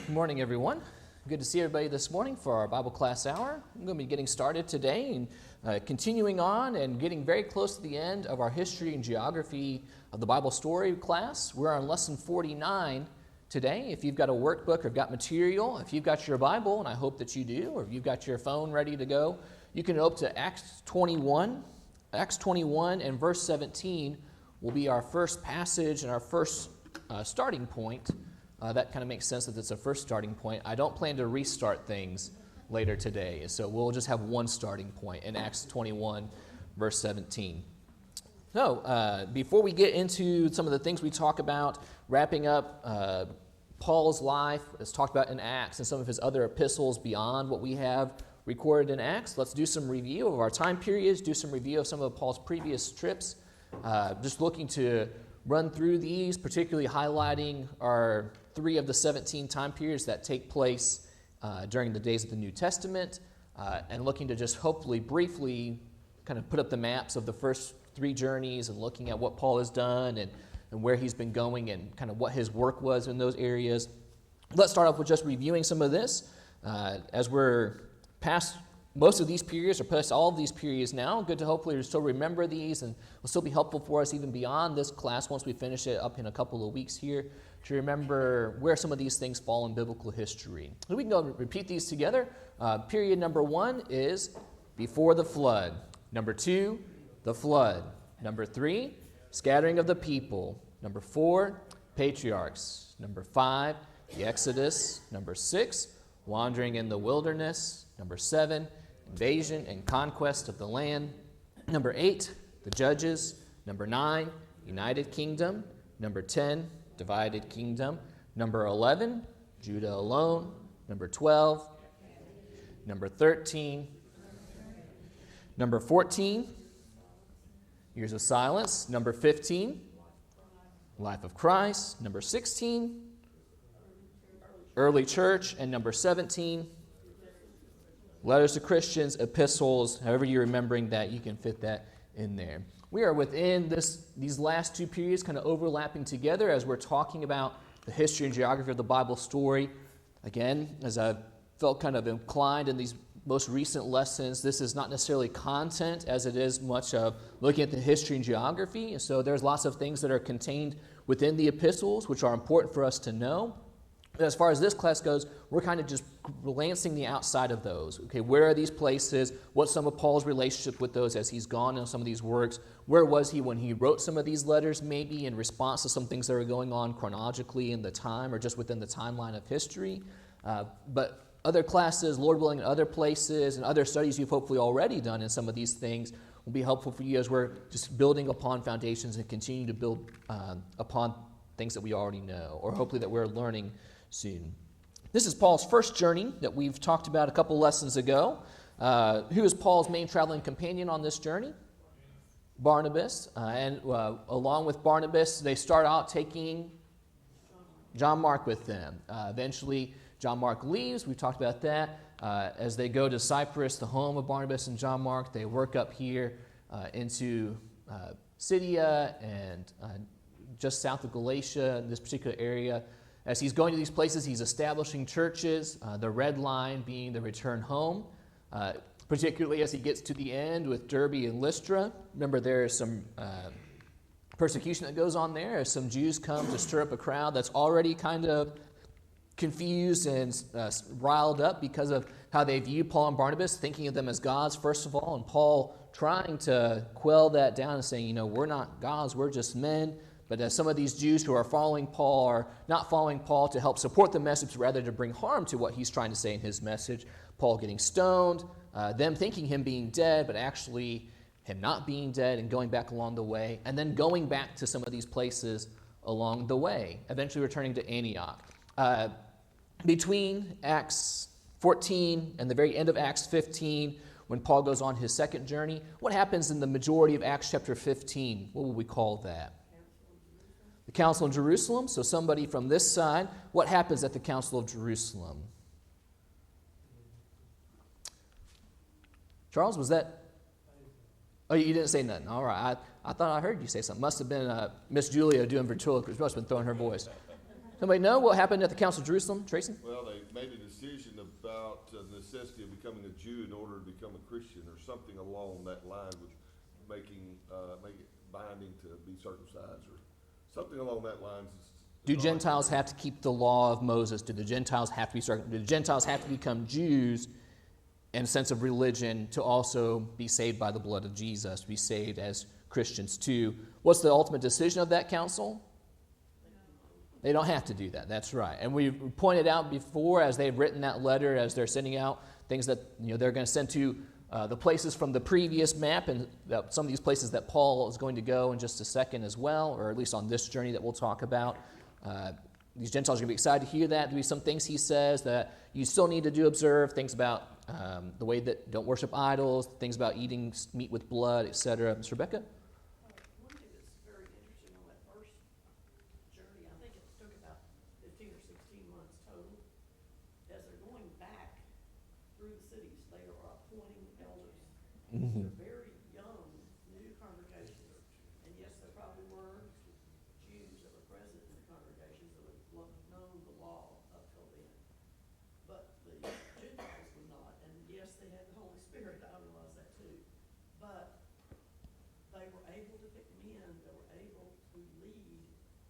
Good morning, everyone. Good to see everybody this morning for our Bible class hour. I'm going to be getting started today and continuing on and getting very close to the end of our history and geography of the Bible story class. We're on lesson 49 today. If you've got a workbook or got material, if you've got your Bible, and I hope that you do, or if you've got your phone ready to go, you can open to Acts 21. Acts 21 and verse 17 will be our first passage and our first starting point. That kind of makes sense that it's a first starting point. I don't plan to restart things later today, so we'll just have one starting point in Acts 21, verse 17. So, before we get into some of the things we talk about, wrapping up Paul's life, as talked about in Acts, and some of his other epistles beyond what we have recorded in Acts, let's do some review of our time periods, do some review of some of Paul's previous trips, just looking to run through these, particularly highlighting our 3 of the 17 time periods that take place during the days of the New Testament, and looking to just hopefully briefly kind of put up the maps of the first 3 journeys and looking at what Paul has done and where he's been going and kind of what his work was in those areas. Let's start off with just reviewing some of this. As we're past most of these periods, or past all of these periods now, good to hopefully still remember these and will still be helpful for us even beyond this class once we finish it up in a couple of weeks here, to remember where some of these things fall in biblical history. So we can go and repeat these together. Period number 1 is before the flood. Number 2, the flood. Number 3, scattering of the people. Number 4, patriarchs. Number 5, the Exodus. Number 6, wandering in the wilderness. Number 7, invasion and conquest of the land. Number 8, the judges. Number 9, united kingdom. Number 10, divided kingdom. Number 11, Judah alone. Number 12, number 13. Number 14, years of silence. Number 15, life of Christ. Number 16, early church. And number 17, letters to Christians, epistles, however you're remembering that, you can fit that in there. We are within these last 2 periods kind of overlapping together as we're talking about the history and geography of the Bible story. Again, as I've felt kind of inclined in these most recent lessons, this is not necessarily content as it is much of looking at the history and geography. And so there's lots of things that are contained within the epistles which are important for us to know. As far as this class goes, we're kind of just glancing the outside of those. Okay, where are these places? What's some of Paul's relationship with those as he's gone in some of these works? Where was he when he wrote some of these letters, maybe in response to some things that are going on chronologically in the time or just within the timeline of history? But other classes, Lord willing, in other places and other studies you've hopefully already done in some of these things will be helpful for you as we're just building upon foundations and continue to build upon things that we already know, or hopefully that we're learning soon. This is Paul's first journey that we've talked about a couple lessons ago. Who is Paul's main traveling companion on this journey? Barnabas. And along with Barnabas, they start out taking John Mark with them. Eventually, John Mark leaves. We've talked about that. As they go to Cyprus, the home of Barnabas and John Mark, they work up here into Syria and just south of Galatia, in this particular area. As he's going to these places, he's establishing churches, the red line being the return home, particularly as he gets to the end with Derbe and Lystra. Remember, there is some persecution that goes on there as some Jews come to stir up a crowd that's already kind of confused and riled up because of how they view Paul and Barnabas, thinking of them as gods, first of all, and Paul trying to quell that down and saying, we're not gods, we're just men. But as some of these Jews who are following Paul are not following Paul to help support the message, but rather to bring harm to what he's trying to say in his message. Paul getting stoned, them thinking him being dead, but actually him not being dead and going back along the way, and then going back to some of these places along the way, eventually returning to Antioch. Between Acts 14 and the very end of Acts 15, when Paul goes on his second journey, what happens in the majority of Acts chapter 15? What will we call that? The Council of Jerusalem. So somebody from this side, what happens at the Council of Jerusalem? Charles, was that? Oh, you didn't say nothing. All right. I thought I heard you say something. Must have been Miss Julia doing ventriloquism. Must have been throwing her voice. Somebody know what happened at the Council of Jerusalem, Tracy? Well, they made a decision about the necessity of becoming a Jew in order to become a Christian, or something along that line, which make it binding to be circumcised, or something along that line. Do Gentiles have to keep the law of Moses? Do the Gentiles have to be circumcised? Do the Gentiles have to become Jews in a sense of religion to also be saved by the blood of Jesus, to be saved as Christians too? What's the ultimate decision of that council? They don't have to do that. That's right. And we pointed out before, as they've written that letter, as they're sending out things that they're going to send to the places from the previous map, and some of these places that Paul is going to go in just a second as well, or at least on this journey that we'll talk about. These Gentiles are going to be excited to hear that. There'll be some things he says that you still need to observe, things about the way that don't worship idols, things about eating meat with blood, etc. Ms. Rebecca? One thing that's very interesting on that first journey, I think it took about 15 or 16 months total. As they're going back through the cities, they are appointing elders. Mm-hmm. They're very young, new congregations. And yes, there probably were Jews that were present in the congregations that would have known the law up till then. But the Gentiles were not. And yes, they had the Holy Spirit. I realize that too. But they were able to pick men that were able to lead,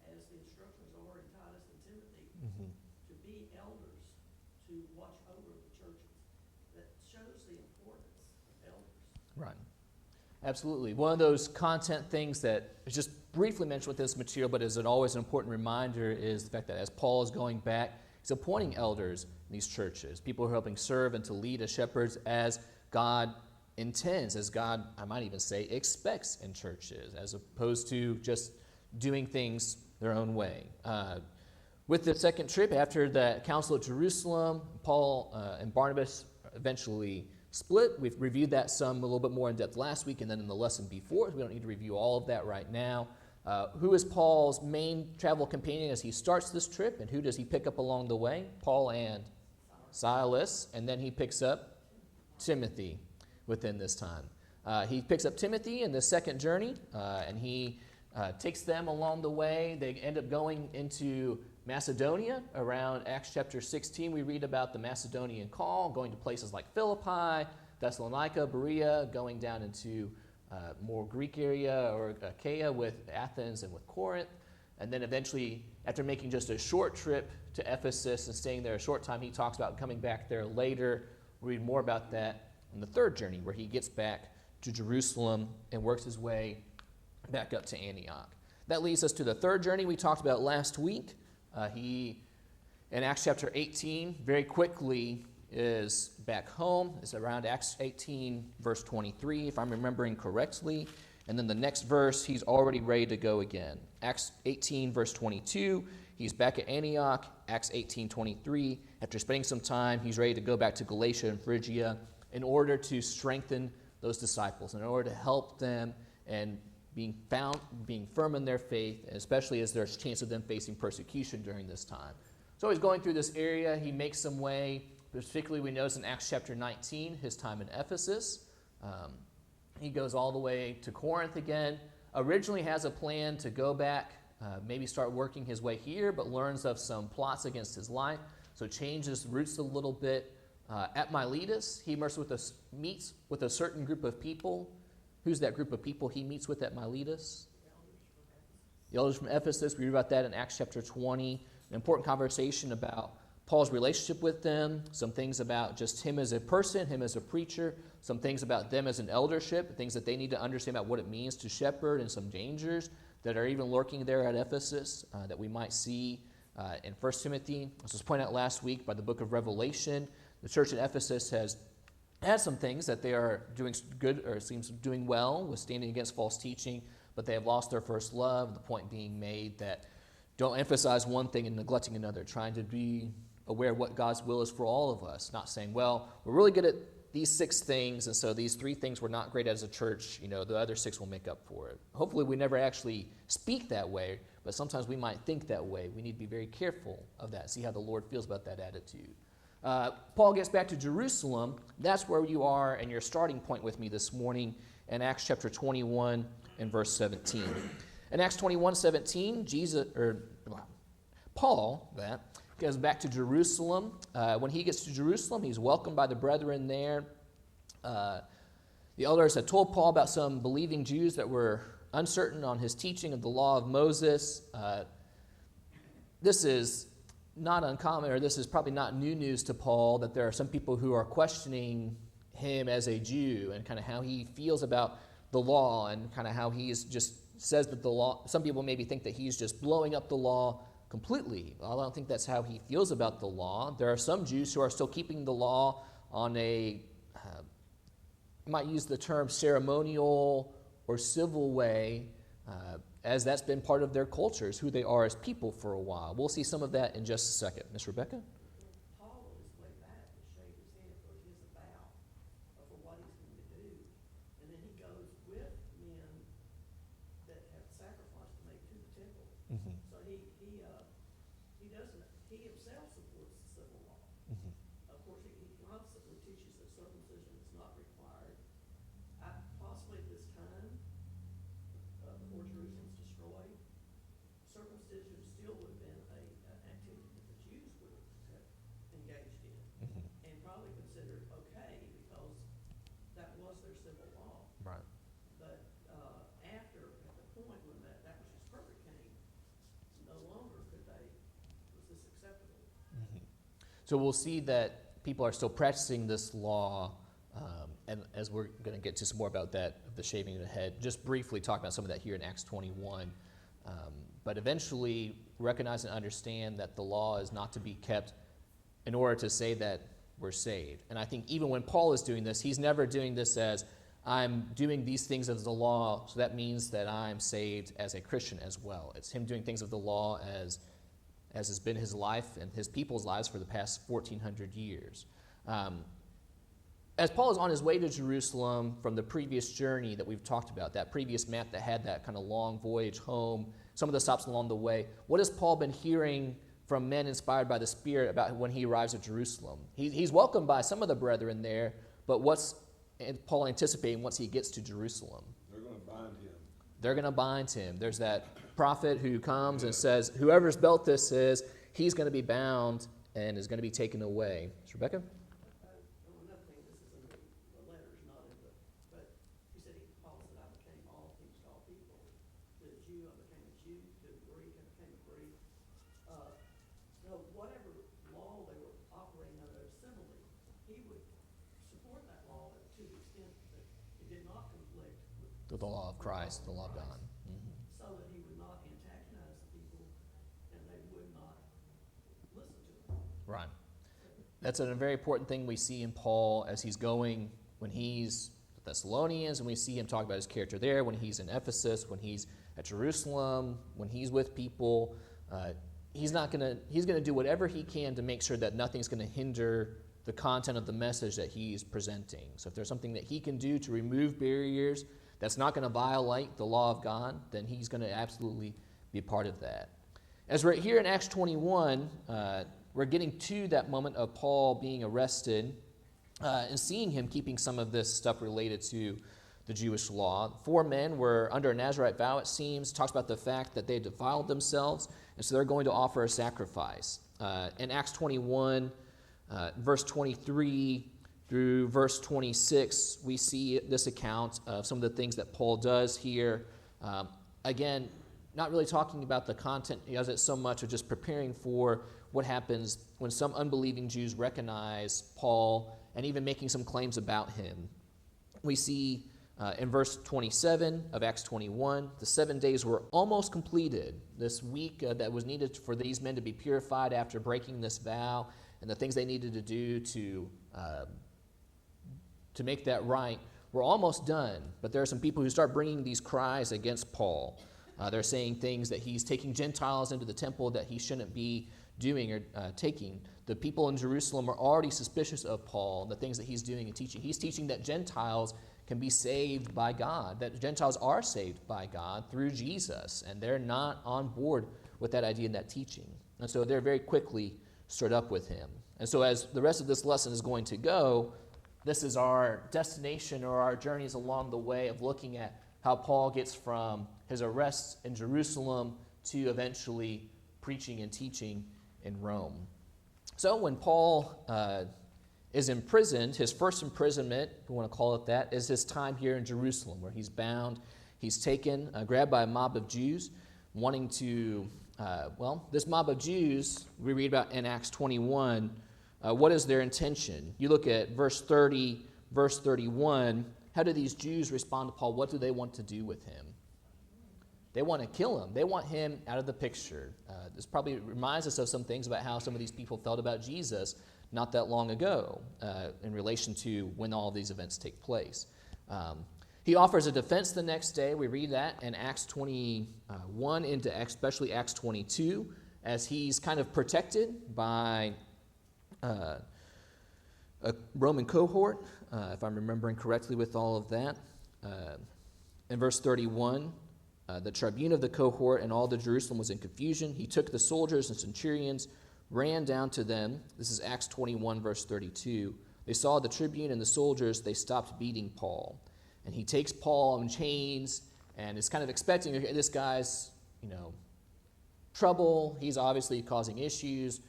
as the instructions are in Titus and Timothy, to be elders, to watch over the churches. That shows the importance of elders. Right. Absolutely. One of those content things that is just briefly mentioned with this material, but is always an important reminder, is the fact that as Paul is going back, he's appointing elders in these churches, people who are helping serve and to lead as shepherds as God intends, as God, I might even say, expects in churches, as opposed to just doing things their own way. With the second trip, after the Council of Jerusalem, Paul and Barnabas eventually split. We've reviewed that a little bit more in depth last week and then in the lesson before. We don't need to review all of that right now. Who is Paul's main travel companion as he starts this trip, and who does he pick up along the way? Paul and Silas, and then he picks up Timothy within this time. He picks up Timothy in the second journey, and he takes them along the way. They end up going into Macedonia. Around Acts chapter 16, we read about the Macedonian call, going to places like Philippi, Thessalonica, Berea, going down into more Greek area or Achaia with Athens and with Corinth. And then eventually, after making just a short trip to Ephesus and staying there a short time, he talks about coming back there later. We'll read more about that in the third journey, where he gets back to Jerusalem and works his way back up to Antioch. That leads us to the third journey we talked about last week. He, in Acts chapter 18, very quickly is back home. It's around Acts 18, verse 23, if I'm remembering correctly. And then the next verse, he's already ready to go again. Acts 18, verse 22, he's back at Antioch. Acts 18, 23, after spending some time, he's ready to go back to Galatia and Phrygia in order to strengthen those disciples, in order to help them and being firm in their faith, especially as there's a chance of them facing persecution during this time. So he's going through this area. He makes some way. Particularly, we notice in Acts chapter 19, his time in Ephesus. He goes all the way to Corinth again. Originally has a plan to go back, maybe start working his way here, but learns of some plots against his life. So changes routes a little bit. At Miletus, he meets with a certain group of people. Who's that group of people he meets with at Miletus? The elders from Ephesus. We read about that in Acts chapter 20. An important conversation about Paul's relationship with them, some things about just him as a person, him as a preacher, some things about them as an eldership, things that they need to understand about what it means to shepherd, and some dangers that are even lurking there at Ephesus that we might see in 1 Timothy. This was pointed out last week by the book of Revelation. The church in Ephesus has some things that they are doing good, or seems doing well with standing against false teaching, but they have lost their first love. The point being made that don't emphasize one thing and neglecting another, trying to be aware of what God's will is for all of us, not saying, well, we're really good at these 6 things, and so these 3 things we're not great at as a church, the other 6 will make up for it. Hopefully we never actually speak that way, but sometimes we might think that way. We need to be very careful of that, see how the Lord feels about that attitude. Paul gets back to Jerusalem. That's where you are, and your starting point with me this morning in Acts chapter 21 and verse 17. In Acts 21:17, Paul, that goes back to Jerusalem. When he gets to Jerusalem, he's welcomed by the brethren there. The elders had told Paul about some believing Jews that were uncertain on his teaching of the law of Moses. This is not uncommon, or this is probably not new news to Paul, that there are some people who are questioning him as a Jew and kind of how he feels about the law and kind of how he is just says that the law, some people maybe think that he's just blowing up the law completely. Well, I don't think that's how he feels about the law. There are some Jews who are still keeping the law on a, might use the term ceremonial or civil way, as that's been part of their cultures, who they are as people for a while. We'll see some of that in just a second. Miss Rebecca? Paul on his way back to shave his head for his vow for what he's going to do. And then he goes with men that have sacrificed to make to the temple. Mm-hmm. So he doesn't, he himself supports the civil law. Mm-hmm. Of course, he constantly teaches that circumcision is not required. Possibly at this time, before Jerusalem's destroyed, circumcision still would have been an activity that the Jews would have engaged in, Mm-hmm. and probably considered okay because that was their civil law. Right. But at the point when that which is perfect came, no longer was this acceptable. Mm-hmm. So we'll see that people are still practicing this law, and as we're going to get to some more about that, the shaving of the head, just briefly talk about some of that here in Acts 21. But eventually recognize and understand that the law is not to be kept in order to say that we're saved. And I think even when Paul is doing this, he's never doing this as, I'm doing these things of the law, so that means that I'm saved as a Christian as well. It's him doing things of the law as has been his life and his people's lives for the past 1,400 years. As Paul is on his way to Jerusalem from the previous journey that we've talked about, that previous map that had that kind of long voyage home, some of the stops along the way, what has Paul been hearing from men inspired by the Spirit about when he arrives at Jerusalem? He's welcomed by some of the brethren there, but what's Paul anticipating once he gets to Jerusalem? They're going to bind him. They're going to bind him. There's that prophet who comes and says, whoever's belt this is, he's going to be bound and is going to be taken away. Ms. Rebecca? Another thing, this is in the letters, not in the, but he said, Paul said, I became all things to all people. To the Jew, I became a Jew. To the Greek, I became a Greek. So whatever law they were operating under assembly, he would support that law to the extent that it did not conflict with The law of Christ, the law of God. Mm-hmm. so that he would not antagonize the people and they would not listen to him. Right. That's a very important thing we see in Paul as he's going, when he's at Thessalonians, and we see him talk about his character there, when he's in Ephesus, when he's at Jerusalem, when he's with people. He's going to do whatever he can to make sure that nothing's going to hinder the content of the message that he's presenting. So if there's something that he can do to remove barriers that's not going to violate the law of God, then he's going to absolutely be part of that. As we're here in Acts 21, we're getting to that moment of Paul being arrested and seeing him keeping some of this stuff related to the Jewish law. 4 men were under a Nazirite vow, it seems. It talks about the fact that they defiled themselves, and so they're going to offer a sacrifice. In Acts 21, verse 23 through verse 26, we see this account of some of the things that Paul does here. Again, not really talking about the content as it so much of just preparing for what happens when some unbelieving Jews recognize Paul and even making some claims about him. We see in verse 27 of Acts 21, the 7 days were almost completed. This week that was needed for these men to be purified after breaking this vow and the things they needed to do to make that right were almost done. But there are some people who start bringing these cries against Paul. They're saying things that he's taking Gentiles into the temple that he shouldn't be doing or taking. The people in Jerusalem are already suspicious of Paul and the things that he's doing and teaching. He's teaching that Gentiles can be saved by God, that Gentiles are saved by God through Jesus, and they're not on board with that idea and that teaching. And so they're very quickly stirred up with him. And so as the rest of this lesson is going to go, this is our destination or our journeys along the way of looking at how Paul gets from his arrests in Jerusalem to eventually preaching and teaching in Rome. So when Paul is imprisoned, his first imprisonment, if you want to call it that, is his time here in Jerusalem, where he's bound. He's taken, grabbed by a mob of Jews, wanting to, this mob of Jews, we read about in Acts 21, what is their intention? You look at verse 30, verse 31, how do these Jews respond to Paul? What do they want to do with him? They want to kill him. They want him out of the picture. This probably reminds us of some things about how some of these people felt about Jesus not that long ago in relation to when all of these events take place. He offers a defense the next day. We read that in Acts 21 into especially Acts 22, as he's kind of protected by a Roman cohort, if I'm remembering correctly with all of that. In verse 31, the tribune of the cohort and all the Jerusalem was in confusion. He took the soldiers and centurions, ran down to them. This is Acts 21, verse 32. They saw the tribune and the soldiers. They stopped beating Paul. And he takes Paul in chains and is kind of expecting, okay, this guy's, trouble. He's obviously causing issues.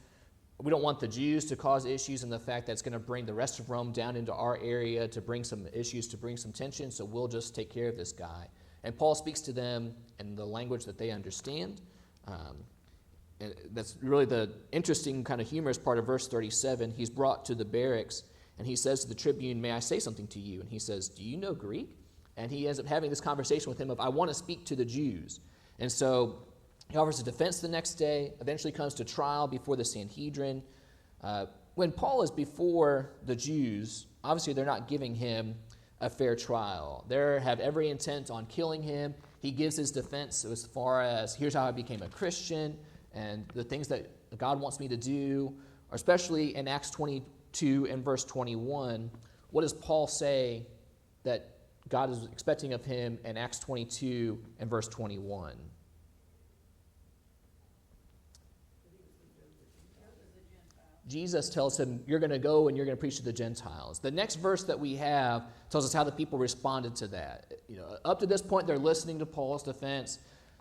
We don't want the Jews to cause issues, and the fact that it's going to bring the rest of Rome down into our area to bring some issues, to bring some tension, so we'll just take care of this guy. And Paul speaks to them in the language that they understand. And that's really the interesting kind of humorous part of verse 37. He's brought to the barracks, and he says to the tribune, "May I say something to you?" And he says, "Do you know Greek?" And he ends up having this conversation with him of, "I want to speak to the Jews." And so he offers a defense the next day, eventually comes to trial before the Sanhedrin. When Paul is before the Jews, obviously they're not giving him a fair trial. They have every intent on killing him. He gives his defense as far as, here's how I became a Christian, and the things that God wants me to do, especially in Acts 22 and verse 21. What does Paul say that God is expecting of him in Acts 22 and verse 21? Jesus tells him, you're going to go and you're going to preach to the Gentiles. The next verse that we have tells us how the people responded to that. Up to this point, they're listening to Paul's defense.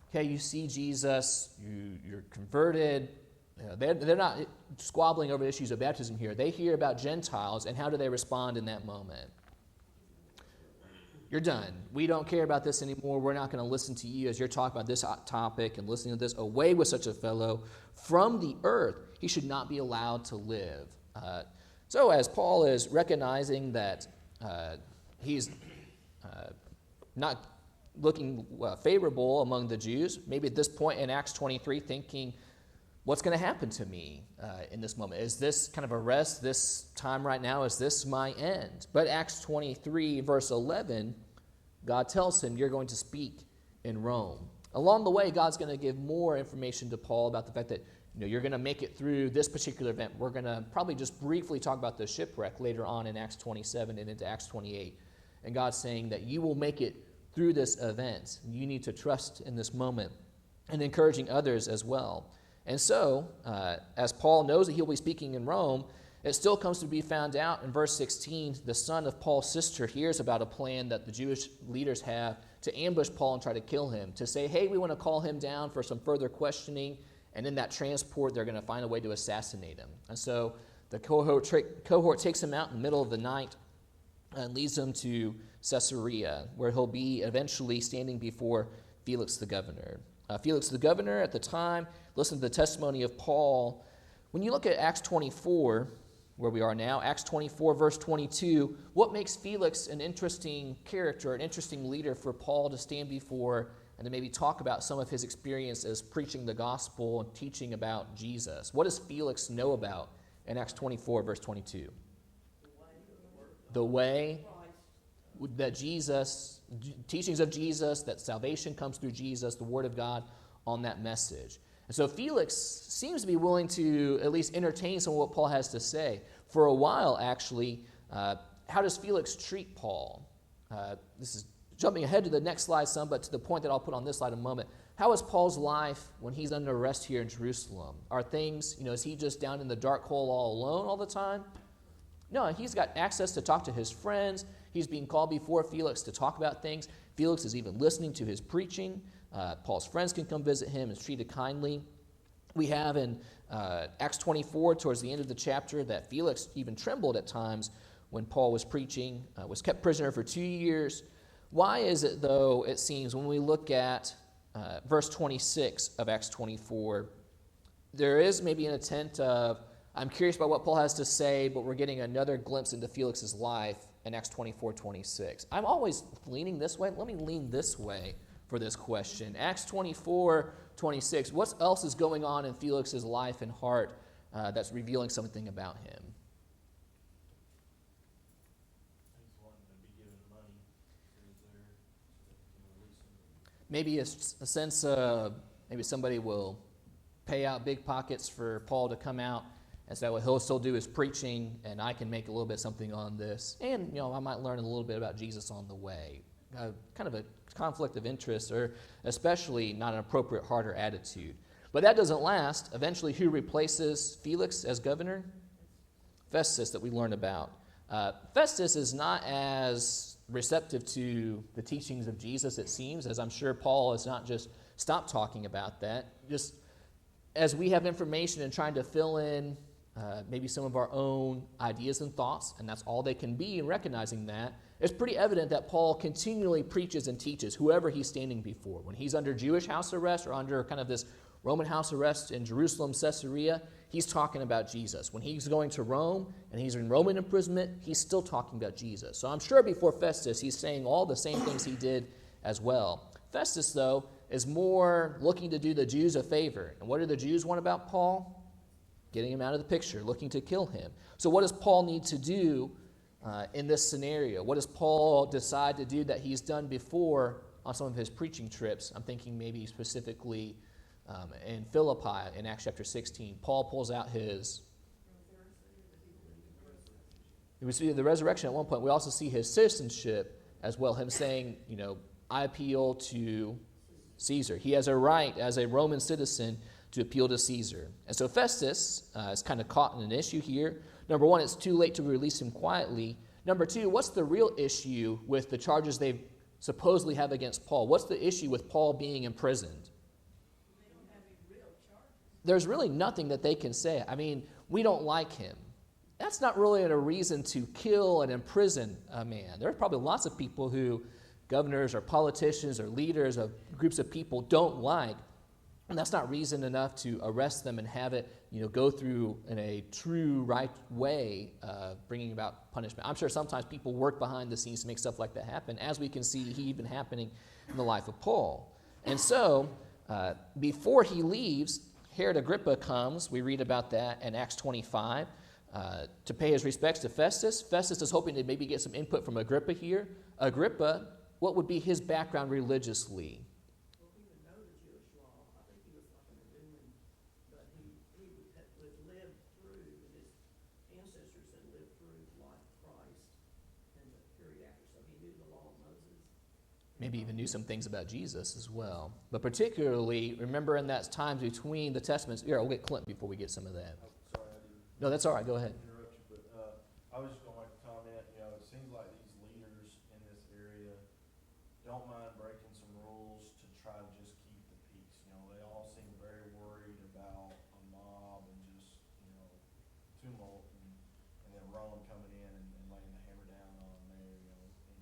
Okay, you see Jesus, you're converted. They're not squabbling over issues of baptism here. They hear about Gentiles, and how do they respond in that moment? You're done. We don't care about this anymore. We're not going to listen to you as you're talking about this topic and listening to this. Away with such a fellow from the earth. He should not be allowed to live. So as Paul is recognizing that he's not looking favorable among the Jews, maybe at this point in Acts 23 thinking, what's going to happen to me in this moment? Is this kind of a rest, this time right now, is this my end? But Acts 23, verse 11, God tells him, you're going to speak in Rome. Along the way, God's going to give more information to Paul about the fact that you're going to make it through this particular event. We're going to probably just briefly talk about the shipwreck later on in Acts 27 and into Acts 28. And God's saying that you will make it through this event. You need to trust in this moment, and encouraging others as well. And so, as Paul knows that he'll be speaking in Rome, it still comes to be found out in verse 16, the son of Paul's sister hears about a plan that the Jewish leaders have to ambush Paul and try to kill him, to say, hey, we want to call him down for some further questioning, and in that transport, they're going to find a way to assassinate him. And so the cohort takes him out in the middle of the night and leads him to Caesarea, where he'll be eventually standing before Felix the governor. Felix the governor at the time listened to the testimony of Paul. When you look at Acts 24, where we are now, Acts 24, verse 22, what makes Felix an interesting character, an interesting leader for Paul to stand before and to maybe talk about some of his experience as preaching the gospel and teaching about Jesus? What does Felix know about in Acts 24, verse 22? The way that Jesus, teachings of Jesus, that salvation comes through Jesus, the Word of God on that message. And so Felix seems to be willing to at least entertain some of what Paul has to say. For a while, actually, how does Felix treat Paul? This is jumping ahead to the next slide some, but to the point that I'll put on this slide in a moment. How is Paul's life when he's under arrest here in Jerusalem? Are things, is he just down in the dark hole all alone all the time? No, he's got access to talk to his friends. He's being called before Felix to talk about things. Felix is even listening to his preaching. Paul's friends can come visit him and is treated kindly. We have in Acts 24, towards the end of the chapter, that Felix even trembled at times when Paul was preaching, was kept prisoner for 2 years. Why is it, though, it seems, when we look at verse 26 of Acts 24, there is maybe an intent of, I'm curious about what Paul has to say, but we're getting another glimpse into Felix's life in Acts 24:26. I'm always leaning this way. Let me lean this way for this question. Acts 24:26. What else is going on in Felix's life and heart that's revealing something about him? He's wanting to be given money for his there, so that he can release him. Maybe a sense of maybe somebody will pay out big pockets for Paul to come out, and so what he'll still do is preaching, and I can make a little bit something on this. And, I might learn a little bit about Jesus on the way. Kind of a conflict of interest, or especially not an appropriate heart or attitude. But that doesn't last. Eventually, who replaces Felix as governor? Festus, that we learn about. Festus is not as receptive to the teachings of Jesus, it seems, as I'm sure Paul has not just stopped talking about that. Just as we have information and trying to fill in maybe some of our own ideas and thoughts, and that's all they can be, and recognizing that, it's pretty evident that Paul continually preaches and teaches whoever he's standing before. When he's under Jewish house arrest or under kind of this Roman house arrest in Jerusalem, Caesarea, he's talking about Jesus. When he's going to Rome and he's in Roman imprisonment, he's still talking about Jesus. So I'm sure before Festus, he's saying all the same things he did as well. Festus, though, is more looking to do the Jews a favor. And what do the Jews want about Paul? Getting him out of the picture, looking to kill him. So what does Paul need to do in this scenario? What does Paul decide to do that he's done before on some of his preaching trips? I'm thinking maybe specifically in Philippi in Acts chapter 16. Paul pulls out his... We see the resurrection at one point. We also see his citizenship as well, him saying, I appeal to Caesar. He has a right as a Roman citizen to appeal to Caesar. And so Festus is kind of caught in an issue here. Number one, it's too late to release him quietly. Number two, what's the real issue with the charges they supposedly have against Paul? What's the issue with Paul being imprisoned? They don't have any real charges. There's really nothing that they can say. I mean, we don't like him. That's not really a reason to kill and imprison a man. There are probably lots of people who governors or politicians or leaders of groups of people don't like. And that's not reason enough to arrest them and have it, go through in a true, right way, bringing about punishment. I'm sure sometimes people work behind the scenes to make stuff like that happen, as we can see even happening in the life of Paul. And so, before he leaves, Herod Agrippa comes. We read about that in Acts 25 to pay his respects to Festus. Festus is hoping to maybe get some input from Agrippa here. Agrippa, what would be his background religiously? Maybe even knew some things about Jesus as well. But particularly, remember in that time between the Testaments, here, I'll get Clint before we get some of that. Sorry, I didn't No, that's all right. Go ahead. interrupt you, but I was just going to make a comment. It seems like these leaders in this area don't mind breaking some rules to try to just keep the peace. They all seem very worried about a mob and just, tumult and then Rome coming in and laying the hammer down on them there, and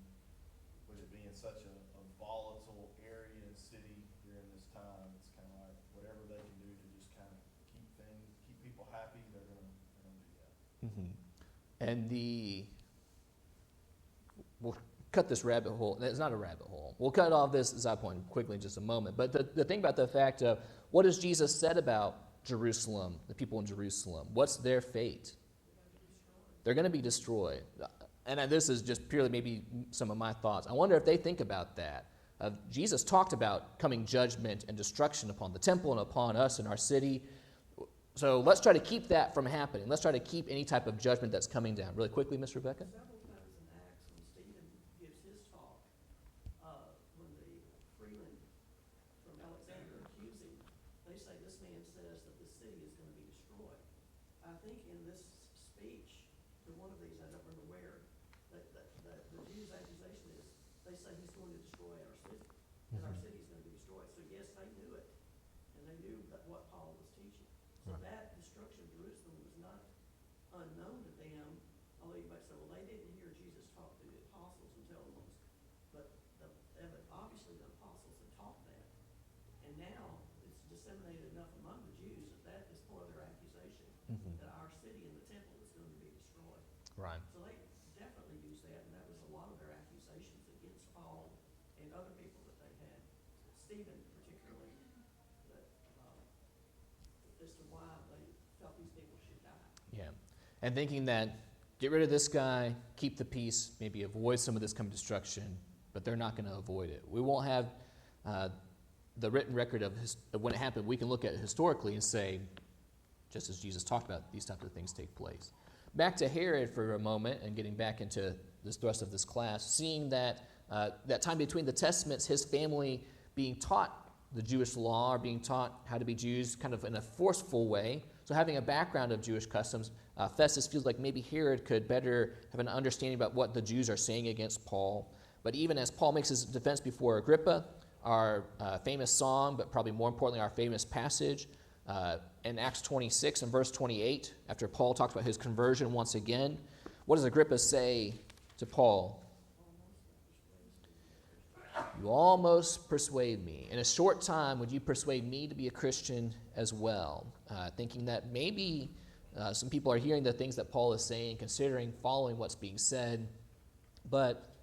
with it being such a volatile area and city during this time, it's kind of like whatever they can do to just kind of keep people happy, they're gonna do that. Mm-hmm. And we'll cut this rabbit hole. It's not a rabbit hole. We'll cut off this side point quickly in just a moment. But the thing about the fact of what has Jesus said about Jerusalem, the people in Jerusalem? What's their fate? They're going to be destroyed. And this is just purely maybe some of my thoughts. I wonder if they think about that. Jesus talked about coming judgment and destruction upon the temple and upon us and our city. So let's try to keep that from happening. Let's try to keep any type of judgment that's coming down. Really quickly, Miss Rebecca? Several times in Acts, when Stephen gives his talk, when the freemen from Alexander accuse him, they say, this man says that the city is going to be destroyed. I think in this speech, to one of these, I don't remember where, the Jews' accusation is, they say he's going to destroy our city, and our city is going to be destroyed. So yes, they knew it, and they knew that what Paul was teaching. So that destruction of Jerusalem was not unknown to them, although you might say, well, they didn't hear Jesus talk to the apostles and tell them, but obviously the apostles had taught that. And now it's disseminated enough among the Jews that is part of their accusation, that our city and the temple is going to be destroyed. Right. So they definitely used that, and that was a lot of their accusations against Paul and other people that they had, Stephen particularly, that, as to why they felt these people should die. Yeah. And thinking that get rid of this guy, keep the peace, maybe avoid some of this coming destruction, but they're not going to avoid it. We won't have the written record of when it happened. We can look at it historically and say, just as Jesus talked about, these types of things take place. Back to Herod for a moment and getting back into this thrust of this class, seeing that that time between the Testaments, his family being taught the Jewish law or being taught how to be Jews kind of in a forceful way. So having a background of Jewish customs, Festus feels like maybe Herod could better have an understanding about what the Jews are saying against Paul. But even as Paul makes his defense before Agrippa, our famous song, but probably more importantly our famous passage, in Acts 26 and verse 28, after Paul talks about his conversion once again, what does Agrippa say to Paul? You almost persuade me. In a short time, would you persuade me to be a Christian as well? Thinking that maybe some people are hearing the things that Paul is saying, considering following what's being said, but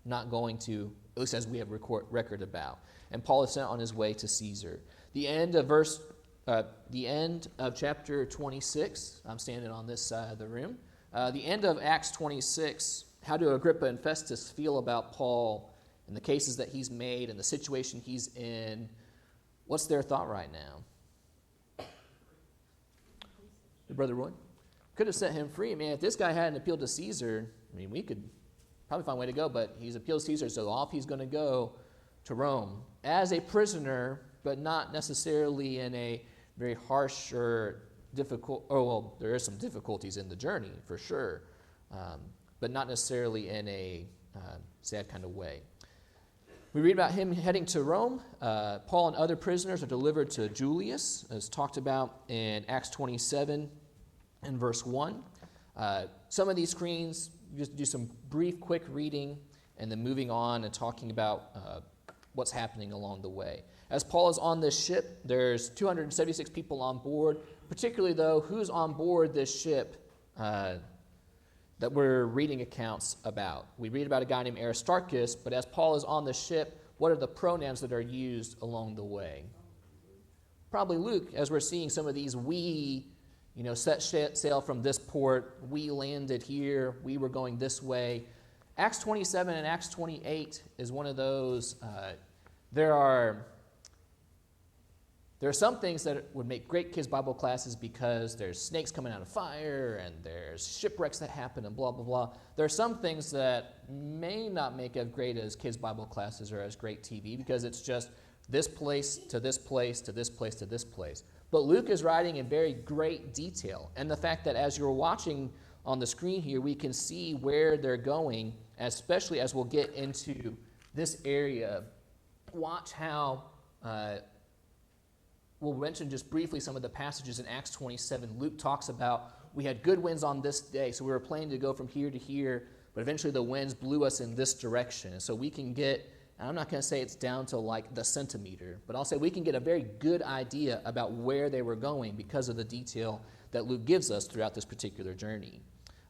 not going to, at least as we have record about. And Paul is sent on his way to Caesar. The end of chapter 26, I'm standing on this side of the room. The end of Acts 26, how do Agrippa and Festus feel about Paul and the cases that he's made and the situation he's in? What's their thought right now? Brother Roy? Could have set him free. I mean, if this guy hadn't appealed to Caesar, I mean, we could probably find a way to go, but he's appealed to Caesar, so off he's going to go to Rome as a prisoner, but not necessarily in a very harsh or difficult, there are some difficulties in the journey for sure, but not necessarily in a sad kind of way. We read about him heading to Rome. Paul and other prisoners are delivered to Julius, as talked about in Acts 27 and verse 1. Some of these screens, just do some brief, quick reading, and then moving on and talking about what's happening along the way. As Paul is on this ship, there's 276 people on board, particularly, though, who's on board this ship that we're reading accounts about. We read about a guy named Aristarchus, but as Paul is on the ship, what are the pronouns that are used along the way? Probably Luke, as we're seeing some of these we, set sail from this port, we landed here, we were going this way. Acts 27 and Acts 28 is one of those, there are some things that would make great kids' Bible classes because there's snakes coming out of fire and there's shipwrecks that happen and blah, blah, blah. There are some things that may not make as great as kids' Bible classes or as great TV because it's just this place to this place to this place to this place. But Luke is writing in very great detail. And the fact that as you're watching on the screen here, we can see where they're going, especially as we'll get into this area. Watch how... We'll mention just briefly some of the passages in Acts 27. Luke talks about we had good winds on this day, so we were planning to go from here to here, but eventually the winds blew us in this direction. And so we can get, and I'm not going to say it's down to like the centimeter, but I'll say we can get a very good idea about where they were going because of the detail that Luke gives us throughout this particular journey.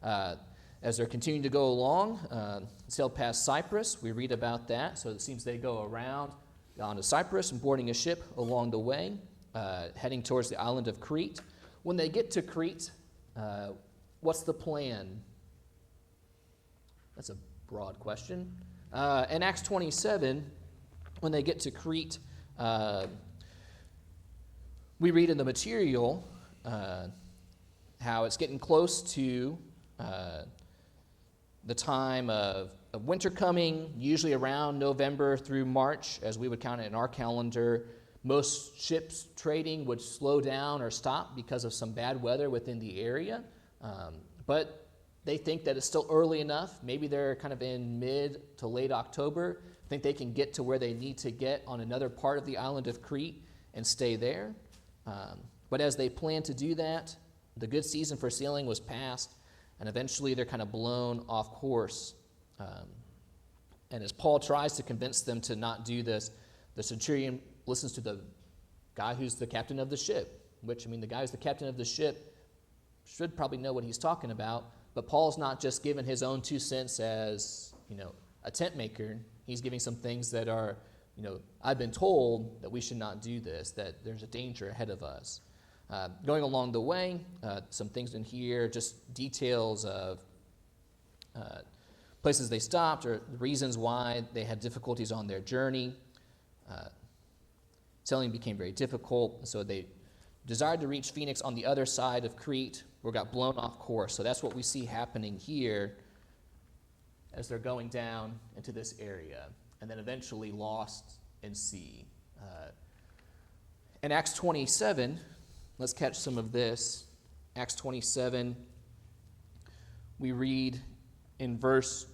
As they're continuing to go along, sailed past Cyprus. We read about that. So it seems they go around onto Cyprus and boarding a ship along the way. Heading towards the island of Crete. When they get to Crete, what's the plan? That's a broad question. In Acts 27, when they get to Crete, we read in the material how it's getting close to the time of winter coming, usually around November through March, as we would count it in our calendar. Most ships trading would slow down or stop because of some bad weather within the area. But they think that it's still early enough. Maybe they're kind of in mid to late October. Think they can get to where they need to get on another part of the island of Crete and stay there. But as they planned to do that, the good season for sailing was past, and eventually they're kind of blown off course. And as Paul tries to convince them to not do this, the centurion listens to the guy who's the captain of the ship, which, I mean, the guy who's the captain of the ship should probably know what he's talking about, but Paul's not just giving his own 2 cents as, a tent maker. He's giving some things that are, I've been told that we should not do this, that there's a danger ahead of us. Going along the way, some things in here, just details of places they stopped or the reasons why they had difficulties on their journey. Sailing became very difficult, so they desired to reach Phoenix on the other side of Crete, or got blown off course. So that's what we see happening here as they're going down into this area, and then eventually lost in sea. In Acts 27, let's catch some of this. Acts 27, we read in verse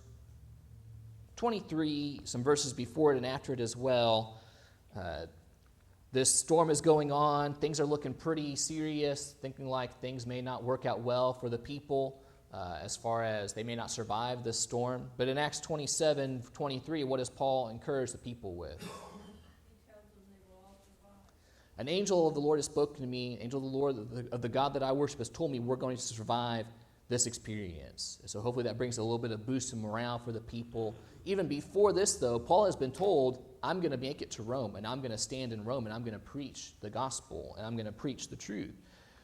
23, some verses before it and after it as well. This storm is going on. Things are looking pretty serious, thinking like things may not work out well for the people as far as they may not survive this storm. But in Acts 27:23, what does Paul encourage the people with? An angel of the Lord has spoken to me. Angel of the Lord, of the God that I worship, has told me we're going to survive this experience. So hopefully that brings a little bit of boost and morale for the people. Even before this, though, Paul has been told, I'm going to make it to Rome, and I'm going to stand in Rome, and I'm going to preach the gospel, and I'm going to preach the truth.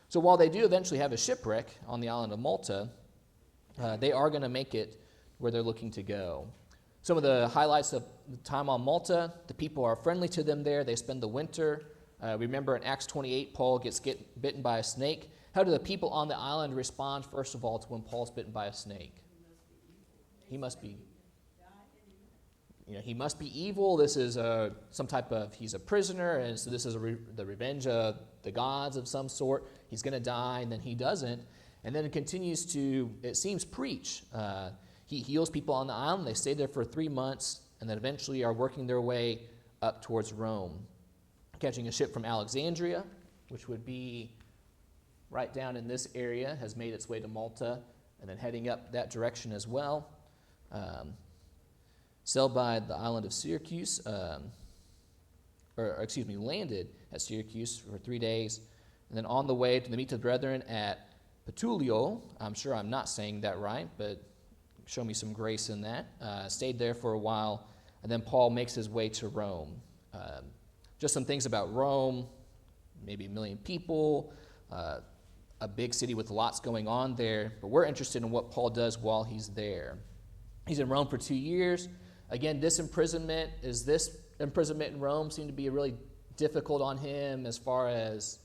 So while they do eventually have a shipwreck on the island of Malta, they are going to make it where they're looking to go. Some of the highlights of the time on Malta, the people are friendly to them there. They spend the winter. Remember in Acts 28, Paul gets bitten by a snake. How do the people on the island respond, first of all, to when Paul's bitten by a snake? He must be he must be evil. This is some type of, he's a prisoner, and so this is the revenge of the gods of some sort. He's going to die, and then he doesn't. And then it continues to, it seems, preach. He heals people on the island. They stay there for 3 months, and then eventually are working their way up towards Rome, catching a ship from Alexandria, which would be right down in this area, has made its way to Malta, and then heading up that direction as well. Sailed by the island of Syracuse, landed at Syracuse for 3 days, and then on the way to meet the brethren at Petulio. I'm sure I'm not saying that right, but show me some grace in that. Stayed there for a while, and then Paul makes his way to Rome. Just some things about Rome, maybe 1 million people, a big city with lots going on there, but we're interested in what Paul does while he's there. He's in Rome for 2 years. Again, this imprisonment in Rome seemed to be really difficult on him as far as...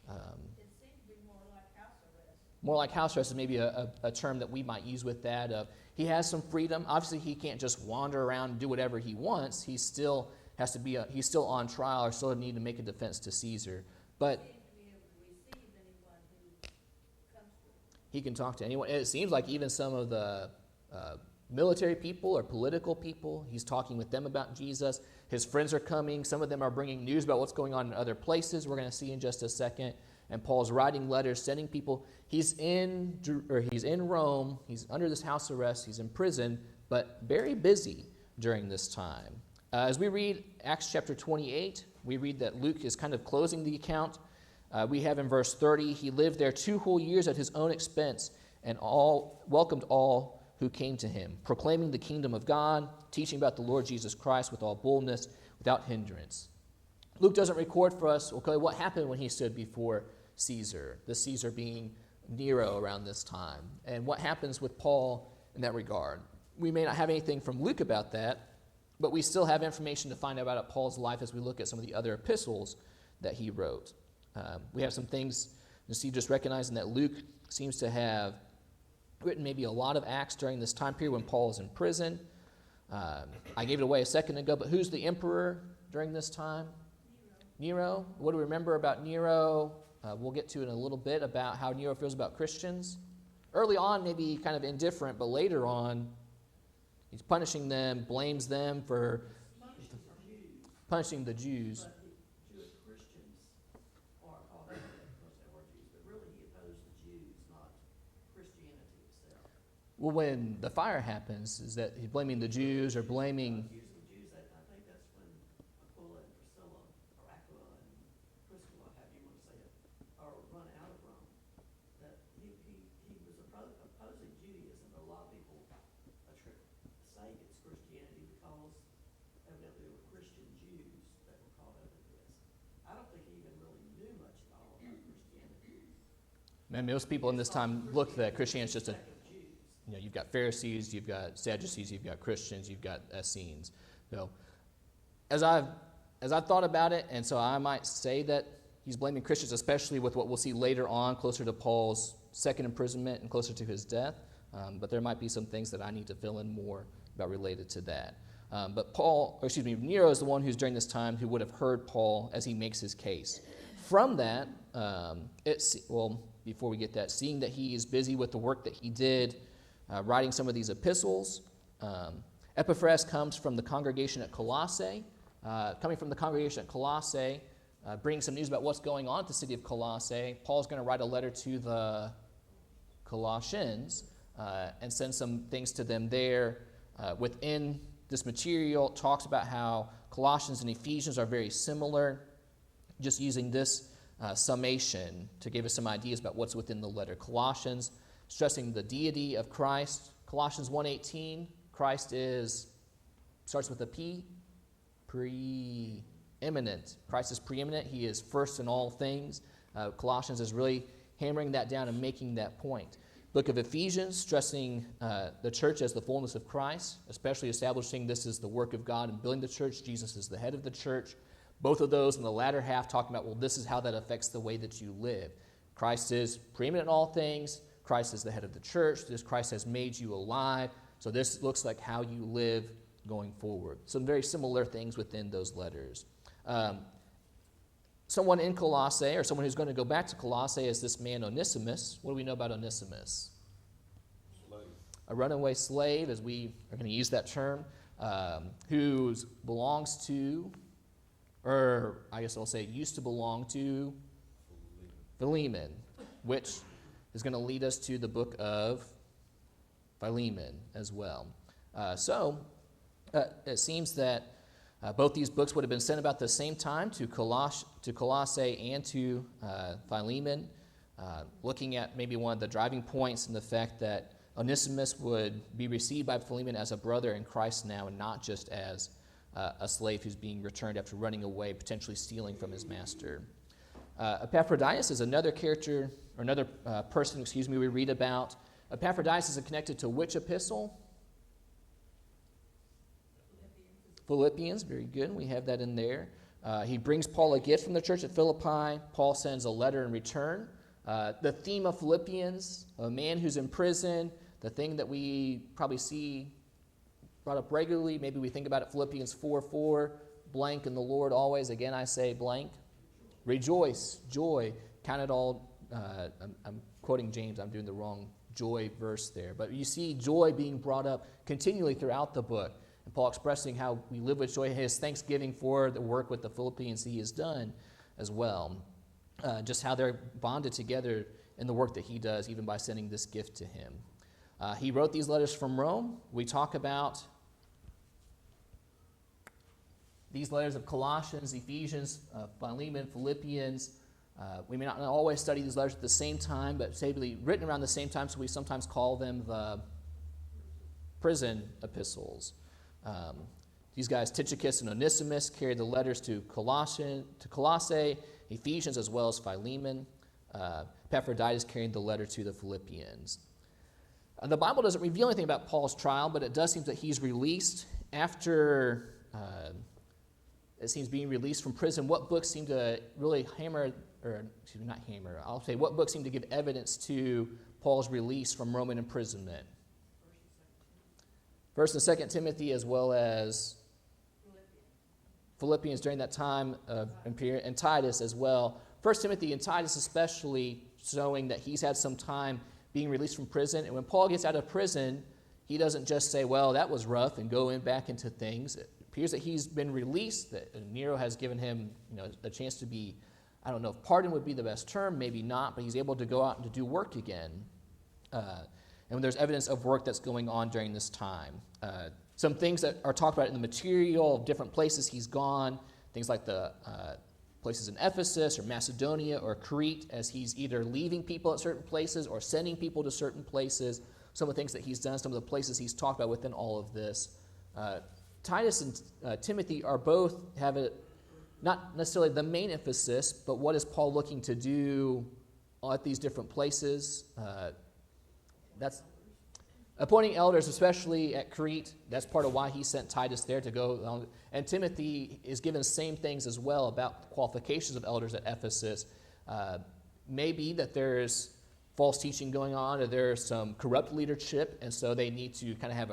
It seemed to be more like house arrest. More like house arrest is maybe a term that we might use with that. He has some freedom. Obviously, he can't just wander around and do whatever he wants. He still has to be, he's still on trial or still need to make a defense to Caesar. But he can talk to anyone. It seems like even some of the military people or political people, he's talking with them about Jesus. His friends are coming. Some of them are bringing news about what's going on in other places. We're going to see in just a second. And Paul's writing letters, sending people. He's in Rome. He's under this house arrest. He's in prison, but very busy during this time. As we read Acts chapter 28, we read that Luke is kind of closing the account. We have in verse 30, he lived there 2 whole years at his own expense and welcomed all who came to him, proclaiming the kingdom of God, teaching about the Lord Jesus Christ with all boldness, without hindrance. Luke doesn't record for us, okay, what happened when he stood before Caesar, the Caesar being Nero around this time, and what happens with Paul in that regard. We may not have anything from Luke about that, but we still have information to find out about Paul's life as we look at some of the other epistles that he wrote. We have some things to see, just recognizing that Luke seems to have written maybe a lot of Acts during this time period when Paul is in prison. I gave it away a second ago, but who's the emperor during this time? Nero. What do we remember about Nero? We'll get to in a little bit about how Nero feels about Christians. Early on, maybe kind of indifferent, but later on, he's punishing them, blames them for punishing the Jews. But the Jewish Christians are called out because Well, when the fire happens, is that he's blaming the Jews or blaming... Accusing the Jews, I think that's when Aquila and Priscilla, or Aquila and Priscilla, however you want to say it, are run out of Rome. That he was opposing Judaism, but a lot of people say it's Christianity because evidently there were Christian Jews that were caught up in this. I don't think he even really knew much at all about Christianity. And most people in this time looked at Christianity as just a... You know, you've got Pharisees, you've got Sadducees, you've got Christians, you've got Essenes. So, as I've thought about it, and so I might say that he's blaming Christians, especially with what we'll see later on, closer to Paul's second imprisonment and closer to his death. But there might be some things that I need to fill in more about related to that. But Nero is the one who's during this time who would have heard Paul as he makes his case. From that, before we get that, seeing that he is busy with the work that he did, writing some of these epistles. Epaphras comes from the congregation at Colossae. Bringing some news about what's going on at the city of Colossae. Paul's going to write a letter to the Colossians and send some things to them there. Within this material, it talks about how Colossians and Ephesians are very similar. Just using this summation to give us some ideas about what's within the letter. Colossians, stressing the deity of Christ. Colossians 1:18, Christ starts with a P, preeminent. Christ is preeminent. He is first in all things. Colossians is really hammering that down and making that point. Book of Ephesians, stressing the church as the fullness of Christ, especially establishing this is the work of God and building the church. Jesus is the head of the church. Both of those in the latter half talking about, well, this is how that affects the way that you live. Christ is preeminent in all things. Christ is the head of the church. This Christ has made you alive. So this looks like how you live going forward. Some very similar things within those letters. Someone in Colossae, or someone who's going to go back to Colossae, is this man Onesimus. What do we know about Onesimus? Slave. A runaway slave, as we are going to use that term, who belongs to, or I guess I'll say used to belong to, Philemon, which is going to lead us to the book of Philemon as well. It seems that both these books would have been sent about the same time to Colossae and to Philemon, looking at maybe one of the driving points in the fact that Onesimus would be received by Philemon as a brother in Christ now and not just as a slave who's being returned after running away, potentially stealing from his master. Epaphroditus is another character, or another person, we read about. Epaphroditus is connected to which epistle? Philippians, very good. We have that in there. He brings Paul a gift from the church at Philippi. Paul sends a letter in return. The theme of Philippians, a man who's in prison, the thing that we probably see brought up regularly, maybe we think about it, Philippians 4:4, blank in the Lord always. Again, I say blank. Rejoice, joy, count it all. I'm quoting James. I'm doing the wrong joy verse there. But you see joy being brought up continually throughout the book. And Paul expressing how we live with joy, his thanksgiving for the work with the Philippians he has done as well. Just how they're bonded together in the work that he does, even by sending this gift to him. He wrote these letters from Rome. We talk about these letters of Colossians, Ephesians, Philemon, Philippians. We may not always study these letters at the same time, but say written around the same time, so we sometimes call them the prison epistles. These guys, Tychicus and Onesimus, carried the letters to Colossae, Ephesians, as well as Philemon. Epaphroditus carried the letter to the Philippians. The Bible doesn't reveal anything about Paul's trial, but it does seem that he's released after, being released from prison. What books seem to really what books seem to give evidence to Paul's release from Roman imprisonment? 1st and 2nd Timothy, as well as Philippians during that time of imperial, and Titus as well. 1 Timothy and Titus especially showing that he's had some time being released from prison. And when Paul gets out of prison, he doesn't just say, well, that was rough, and go back into things. It appears that he's been released, that Nero has given him a chance to be, I don't know if pardon would be the best term, maybe not, but he's able to go out and to do work again. and there's evidence of work that's going on during this time. Some things that are talked about in the material of different places he's gone, things like the places in Ephesus or Macedonia or Crete, as he's either leaving people at certain places or sending people to certain places, some of the things that he's done, some of the places he's talked about within all of this. Titus and Timothy are both have not necessarily the main emphasis, but what is Paul looking to do at these different places? That's appointing elders, especially at Crete. That's part of why he sent Titus there to go along. And Timothy is given the same things as well about the qualifications of elders at Ephesus. Maybe that there's false teaching going on, or there's some corrupt leadership, and so they need to kind of have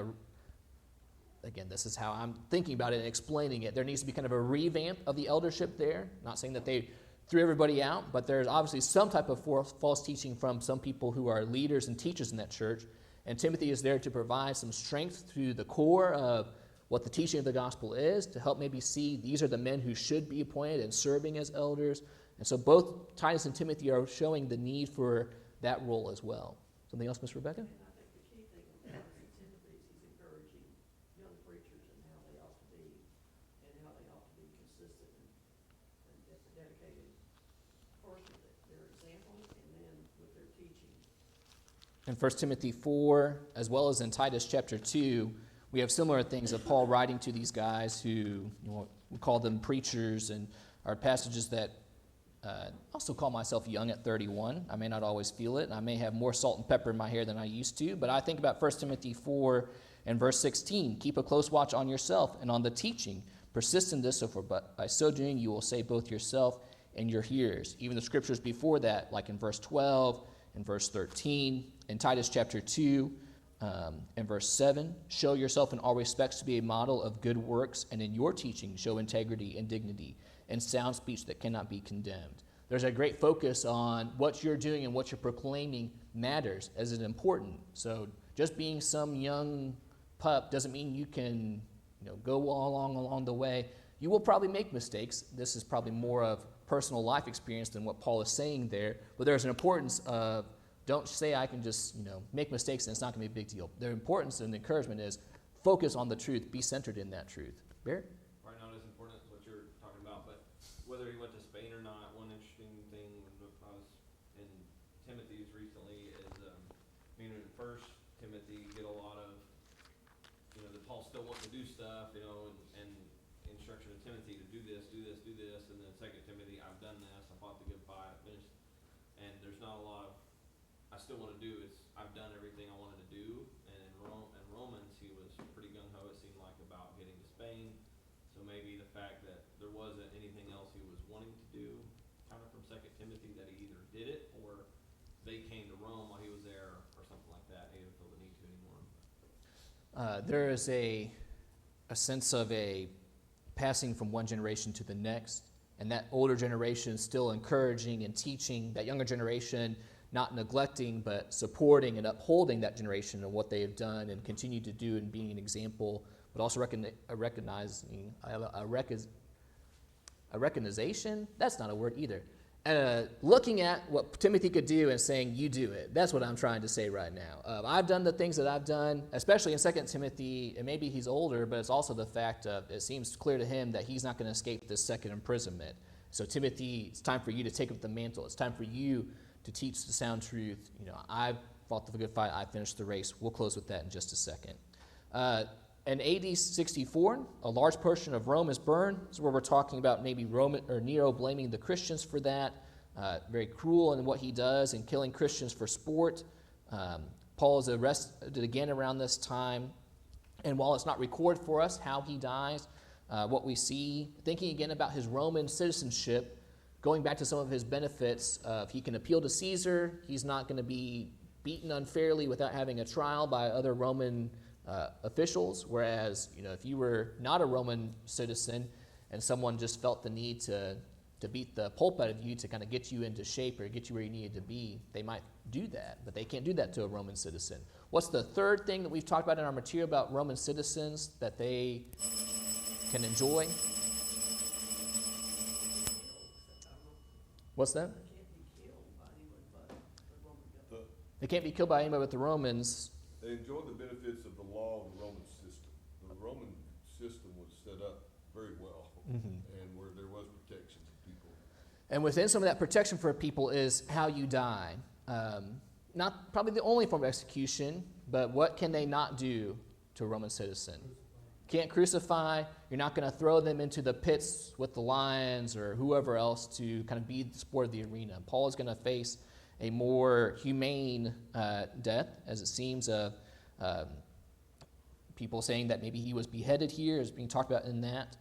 again, this is how I'm thinking about it and explaining it. There needs to be kind of a revamp of the eldership there. Not saying that they threw everybody out, but there's obviously some type of false teaching from some people who are leaders and teachers in that church. And Timothy is there to provide some strength to the core of what the teaching of the gospel is, to help maybe see these are the men who should be appointed and serving as elders. And so both Titus and Timothy are showing the need for that role as well. Something else, Ms. Rebecca? And I think the key thing with Titus and Timothy is he's encouraging young preachers and how they ought to be, and how they ought to be consistent and dedicated first with their example and then with their teaching. In 1 Timothy 4, as well as in Titus chapter 2, we have similar things of Paul writing to these guys who, we call them preachers, and are passages that also call myself young at 31. I may not always feel it, and I may have more salt and pepper in my hair than I used to, but I think about 1 Timothy 4 and verse 16. Keep a close watch on yourself and on the teaching. Persist in this, by so doing you will save both yourself and your hearers. Even the scriptures before that, like in verse 12 and verse 13, in Titus chapter 2 and verse 7, show yourself in all respects to be a model of good works, and in your teaching show integrity and dignity and sound speech that cannot be condemned. There's a great focus on what you're doing and what you're proclaiming matters, as it's important. So just being some young pup doesn't mean you can go along the way. You will probably make mistakes. This is probably more of personal life experience than what Paul is saying there, but there's an importance of don't say I can just make mistakes and it's not going to be a big deal. The importance and the encouragement is focus on the truth, be centered in that truth. Barrett? Right now, it's important what you're talking about, but whether he went to Spain or not, one interesting thing when I was in Timothy's recently is, in 1 Timothy, get a lot of, that Paul still wants to do stuff, and instruction to Timothy to do this, and then 2 Timothy, I've done this, I fought the good fight, I finished, and there's not a lot of, I still want to do, I've done everything I wanted to do, and in Romans, he was pretty gung-ho, it seemed like, about getting to Spain. So maybe the fact that there wasn't anything else he was wanting to do, kind of from 2 Timothy, that he either did it or they came to Rome while he was there or something like that. He didn't feel the need to anymore. There is a sense of a passing from one generation to the next, and that older generation still encouraging and teaching, that younger generation not neglecting but supporting and upholding that generation and what they have done and continue to do and being an example, but also recognizing a recognition. That's not a word either. Looking at what Timothy could do and saying, you do it. That's what I'm trying to say right now. I've done the things that I've done, especially in 2 Timothy, and maybe he's older, but it's also the fact of it seems clear to him that he's not going to escape this second imprisonment. So Timothy, it's time for you to take up the mantle. It's time for you to teach the sound truth. I've fought the good fight. I finished the race. We'll close with that in just a second. In AD 64, a large portion of Rome is burned. This is where we're talking about maybe Nero blaming the Christians for that. Very cruel in what he does in killing Christians for sport. Paul is arrested again around this time. And while it's not recorded for us how he dies, what we see, thinking again about his Roman citizenship, going back to some of his benefits, if he can appeal to Caesar, he's not going to be beaten unfairly without having a trial by other Roman officials, whereas if you were not a Roman citizen and someone just felt the need to beat the pulp out of you to kind of get you into shape or get you where you needed to be, they might do that, but they can't do that to a Roman citizen. What's the third thing that we've talked about in our material about Roman citizens that they can enjoy? What's that? They can't be killed by anyone but the Roman government. They can't be killed by anybody but the Romans. They enjoyed the benefits of the law of the Roman system. The Roman system was set up very well, and where there was protection for people. And within some of that protection for people is how you die. Not probably the only form of execution, but what can they not do to a Roman citizen? Can't crucify. You're not going to throw them into the pits with the lions or whoever else to kind of be the sport of the arena. Paul is going to face a more humane death, as it seems. People saying that maybe he was beheaded here is being talked about in that.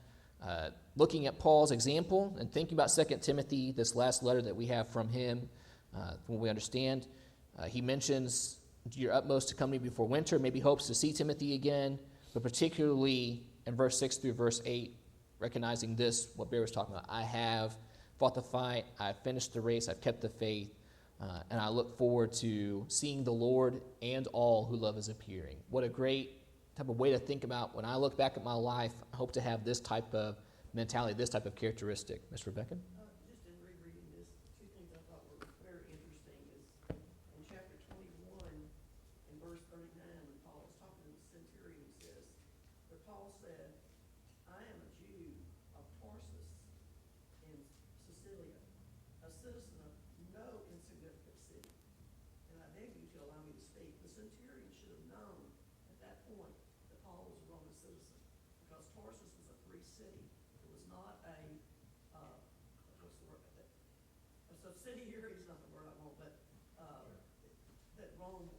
Looking at Paul's example and thinking about 2 Timothy, this last letter that we have from him, from what we understand, he mentions, do your utmost to come to me before winter, maybe hopes to see Timothy again, but particularly in verse 6 through verse 8, recognizing this, what Bear was talking about. I have fought the fight, I've finished the race, I've kept the faith, and I look forward to seeing the Lord and all who love his appearing. What a great type of way to think about. When I look back at my life, I hope to have this type of mentality, this type of characteristic. Ms. Rebecca? Just in rereading this, two things I thought were very interesting is in chapter 21, in verse 39, when Paul was talking to the centurion, he says, but Paul said, I am a Jew of Tarsus in Sicilia, a citizen of no insignificant city, and I beg you to allow me to speak. The centurion should have known at that point that Paul was a Roman citizen, because Tarsus was a free city. It was not a, what's the word? So city here is not the word I want, but that Rome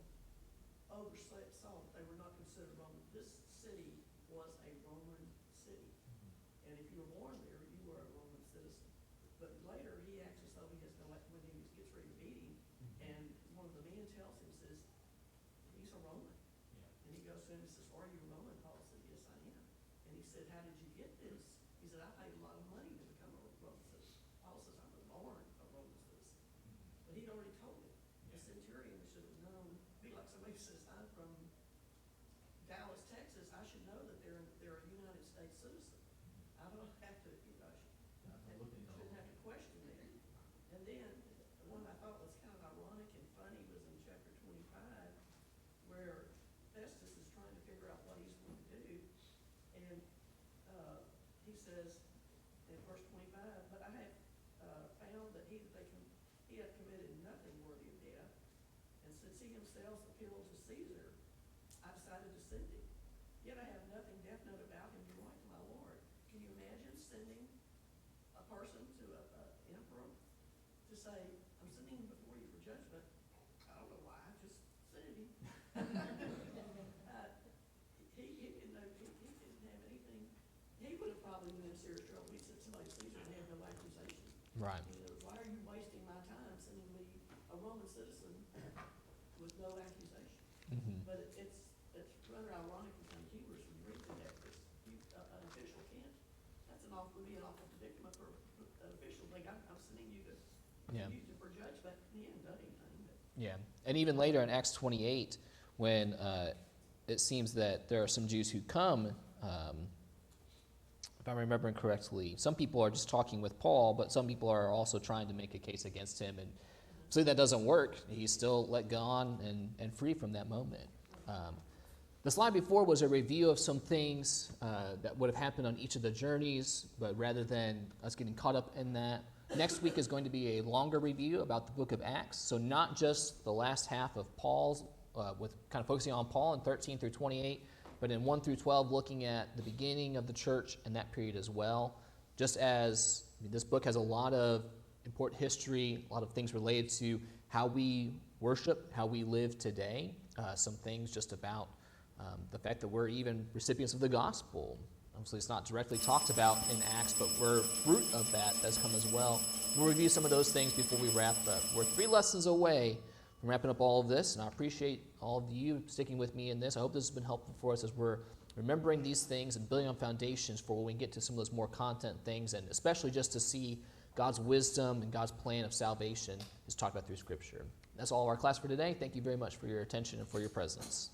oversaw, they were not considered Roman. This city was a Roman city. And if you were born there, you were a Roman citizen. But later, he acts as though he has no, when he gets ready to beat him, and one of the men tells him, says, he's a Roman. And he goes to him and says, are you a Roman? Paul said, yes, I am. And he said, how did you get this? He said, I paid a lot of money to become a Roman citizen. Paul says, I was born a Roman citizen. But he'd already told him. The centurion should have known. Be like somebody says, I'm from Dallas, Texas. I should know that they're a United States citizen. I don't have to, shouldn't have to question that. And then, the one I thought was kind of ironic and funny was in chapter 25, where Festus is trying to figure out what he's going to do. And he says in verse 25, but I have found that he hath committed nothing worthy of death, and since he himself appealed to Caesar, I decided to send him. Yet I have nothing definite about him to write to my Lord. Can you imagine sending a person to an emperor to say, I'm sending him before you for judgment? I don't know why, just send him. He didn't have anything. He would have probably been in serious trouble. He said, somebody Caesar and had no accusation. Right. You know, why are you wasting my time sending me a Roman citizen with no accusation? But it's rather ironic and kind of humorous when you read through that, because an official can't, would be an awful predicament for an official, like, I'm sending you to, Yeah. for judgment, and he hadn't done anything, but. Yeah. And even later in Acts 28, when it seems that there are some Jews who come, if I'm remembering correctly, some people are just talking with Paul, but some people are also trying to make a case against him. And so that doesn't work. He's still let go on and free from that moment. The slide before was a review of some things that would have happened on each of the journeys, but rather than us getting caught up in that, next week is going to be a longer review about the book of Acts. So not just the last half of Paul's, with kind of focusing on Paul in 13 through 28, but in 1 through 12, looking at the beginning of the church and that period as well. Just as this book has a lot of important history, a lot of things related to how we worship, how we live today, some things just about the fact that we're even recipients of the gospel. Obviously, it's not directly talked about in Acts, but we're fruit of that has come as well. We'll review some of those things before we wrap up. We're 3 lessons away from wrapping up all of this, and I appreciate all of you sticking with me in this. I hope this has been helpful for us as we're remembering these things and building on foundations for when we get to some of those more content things, and especially just to see God's wisdom and God's plan of salvation is talked about through Scripture. That's all of our class for today. Thank you very much for your attention and for your presence.